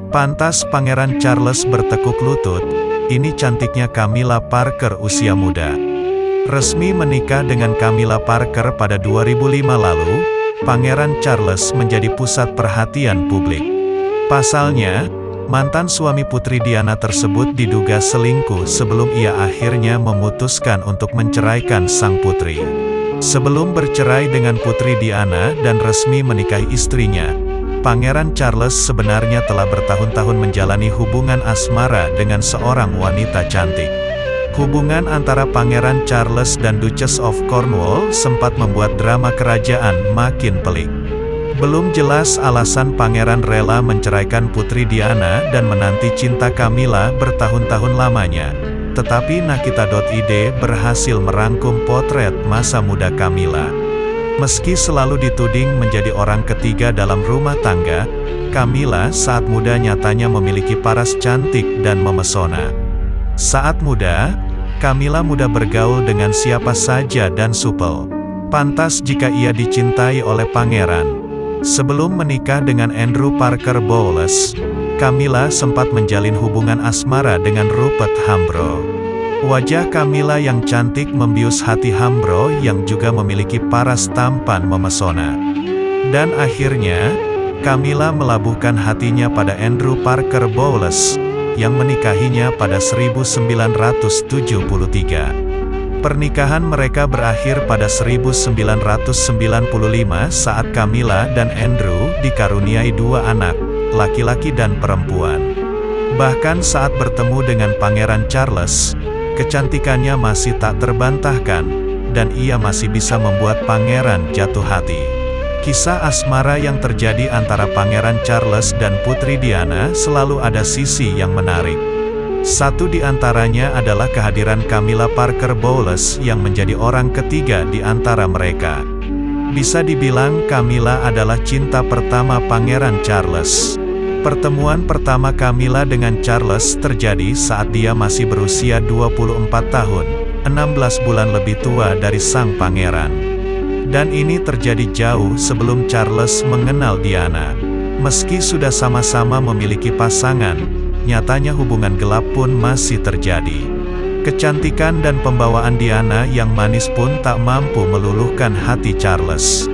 Pantas Pangeran Charles bertekuk lutut, ini cantiknya Camilla Parker usia muda. Resmi menikah dengan Camilla Parker pada 2005 lalu, Pangeran Charles menjadi pusat perhatian publik. Pasalnya, mantan suami Putri Diana tersebut diduga selingkuh sebelum ia akhirnya memutuskan untuk menceraikan sang putri. Sebelum bercerai dengan Putri Diana dan resmi menikahi istrinya, Pangeran Charles sebenarnya telah bertahun-tahun menjalani hubungan asmara dengan seorang wanita cantik. Hubungan antara Pangeran Charles dan Duchess of Cornwall sempat membuat drama kerajaan makin pelik. Belum jelas alasan Pangeran rela menceraikan Putri Diana dan menanti cinta Camilla bertahun-tahun lamanya. Tetapi Nakita.id berhasil merangkum potret masa muda Camilla. Meski selalu dituding menjadi orang ketiga dalam rumah tangga, Camilla saat muda nyatanya memiliki paras cantik dan memesona. Saat muda, Camilla mudah bergaul dengan siapa saja dan supel. Pantas jika ia dicintai oleh pangeran. Sebelum menikah dengan Andrew Parker Bowles, Camilla sempat menjalin hubungan asmara dengan Rupert Hambro. Wajah Camilla yang cantik membius hati Hambro yang juga memiliki paras tampan memesona. Dan akhirnya, Camilla melabuhkan hatinya pada Andrew Parker Bowles, yang menikahinya pada 1973. Pernikahan mereka berakhir pada 1995 saat Camilla dan Andrew dikaruniai dua anak, laki-laki dan perempuan. Bahkan saat bertemu dengan Pangeran Charles, kecantikannya masih tak terbantahkan, dan ia masih bisa membuat pangeran jatuh hati. Kisah asmara yang terjadi antara Pangeran Charles dan Putri Diana selalu ada sisi yang menarik. Satu di antaranya adalah kehadiran Camilla Parker Bowles yang menjadi orang ketiga di antara mereka. Bisa dibilang Camilla adalah cinta pertama Pangeran Charles. Pertemuan pertama Camilla dengan Charles terjadi saat dia masih berusia 24 tahun, 16 bulan lebih tua dari sang pangeran. Dan ini terjadi jauh sebelum Charles mengenal Diana. Meski sudah sama-sama memiliki pasangan, nyatanya hubungan gelap pun masih terjadi. Kecantikan dan pembawaan Diana yang manis pun tak mampu meluluhkan hati Charles.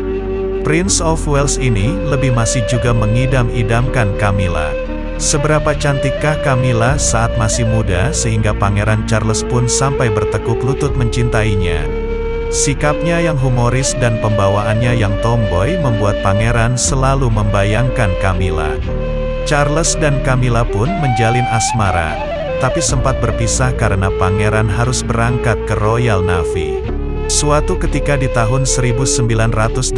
Prince of Wales ini lebih masih juga mengidam-idamkan Camilla. Seberapa cantikkah Camilla saat masih muda sehingga Pangeran Charles pun sampai bertekuk lutut mencintainya. Sikapnya yang humoris dan pembawaannya yang tomboy membuat pangeran selalu membayangkan Camilla. Charles dan Camilla pun menjalin asmara, tapi sempat berpisah karena pangeran harus berangkat ke Royal Navy. Suatu ketika di tahun 1981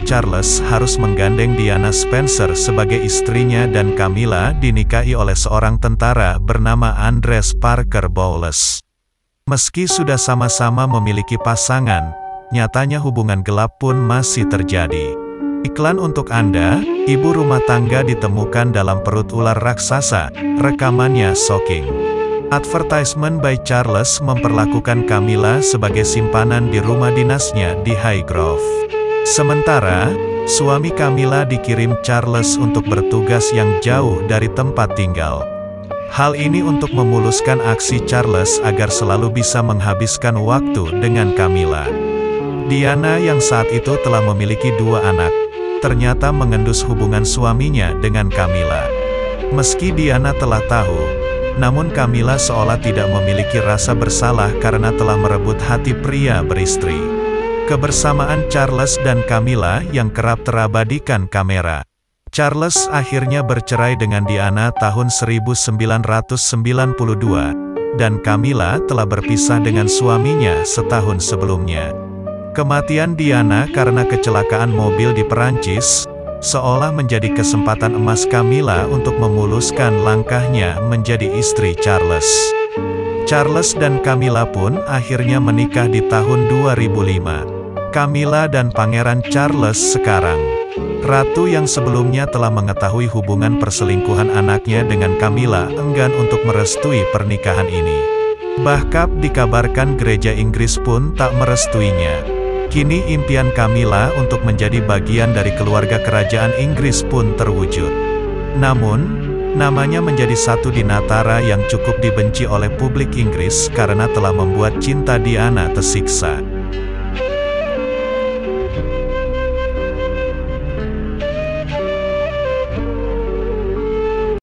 Charles harus menggandeng Diana Spencer sebagai istrinya dan Camilla dinikahi oleh seorang tentara bernama Andres Parker Bowles. Meski sudah sama-sama memiliki pasangan, nyatanya hubungan gelap pun masih terjadi. Iklan untuk Anda, ibu rumah tangga ditemukan dalam perut ular raksasa, rekamannya shocking. Advertisement by Charles memperlakukan Camilla sebagai simpanan di rumah dinasnya di Highgrove. Sementara, suami Camilla dikirim Charles untuk bertugas yang jauh dari tempat tinggal. Hal ini untuk memuluskan aksi Charles agar selalu bisa menghabiskan waktu dengan Camilla. Diana yang saat itu telah memiliki dua anak, ternyata mengendus hubungan suaminya dengan Camilla. Meski Diana telah tahu, namun Camilla seolah tidak memiliki rasa bersalah karena telah merebut hati pria beristri. Kebersamaan Charles dan Camilla yang kerap terabadikan kamera. Charles akhirnya bercerai dengan Diana tahun 1992, dan Camilla telah berpisah dengan suaminya setahun sebelumnya. Kematian Diana karena kecelakaan mobil di Perancis, seolah menjadi kesempatan emas Camilla untuk memuluskan langkahnya menjadi istri Charles. Charles dan Camilla pun akhirnya menikah di tahun 2005. Camilla dan Pangeran Charles sekarang. Ratu yang sebelumnya telah mengetahui hubungan perselingkuhan anaknya dengan Camilla enggan untuk merestui pernikahan ini. Bahkan dikabarkan gereja Inggris pun tak merestuinya. Kini impian Camilla untuk menjadi bagian dari keluarga kerajaan Inggris pun terwujud. Namun, Namanya menjadi satu di Natara yang cukup dibenci oleh publik Inggris karena telah membuat cinta Diana tersiksa.